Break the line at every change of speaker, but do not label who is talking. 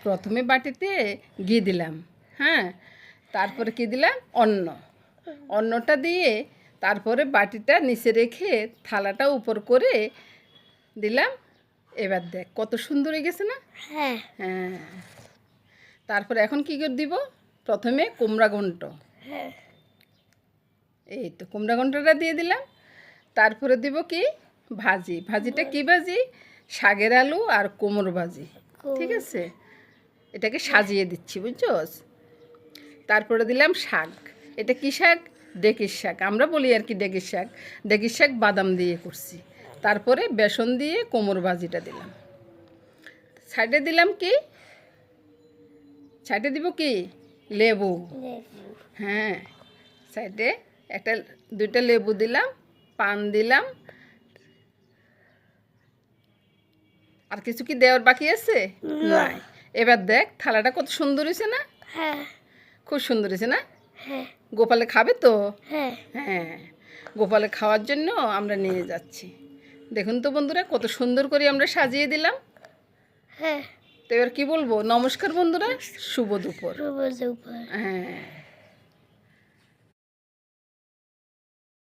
প্রথমে বাটিতে ঘি দিলাম, হ্যাঁ, তারপরে কি দিলাম অন্নটা দিয়ে তারপরে বাটিটা নিচে রেখে থালাটা উপর করে দিলাম। এবার দেখ কত সুন্দর হয়ে গেছে না?
হ্যাঁ
হ্যাঁ, তারপরে এখন কি করে দিব? প্রথমে কুমড়া ঘন্ট,
হ্যাঁ
এই তো কুমড়া ঘন্টটা দিয়ে দিলাম। তারপরে দিব কি ভাজিটা কি ভাজি? শাকের আলু আর কুমড়ো ভাজি, ঠিক আছে? এটাকে সাজিয়ে দিচ্ছি, বুঝছস? তারপরে দিলাম শাক। এটা কি শাক? ডেকির শাক, আমরা বলি আর কি ডেকির শাক বাদাম দিয়ে করছি। তারপরে বেসন দিয়ে কুমড়ো ভাজিটা দিলাম। সাইডে দিলাম কি? সাইডে দিব কি? লেবু। হ্যাঁ, সাইডে দুইটা লেবু দিলাম, পান দিলাম। আর কিছু কি দেওয়ার বাকি আছে? নাই। এবার দেখ থালাটা কত সুন্দর হয়েছে না?
হ্যাঁ
খুব সুন্দর হয়েছে না?
হ্যাঁ
গোপালে খাবে তো?
হ্যাঁ
হ্যাঁ, গোপালে খাওয়ার জন্য আমরা নিয়ে যাচ্ছি। দেখুন তো বন্ধুরা, কত সুন্দর করে আমরা সাজিয়ে দিলাম।
হ্যাঁ
তো এবার কি বলবো? নমস্কার বন্ধুরা, শুভ দুপুর।
শুভ দুপুর।
হ্যাঁ।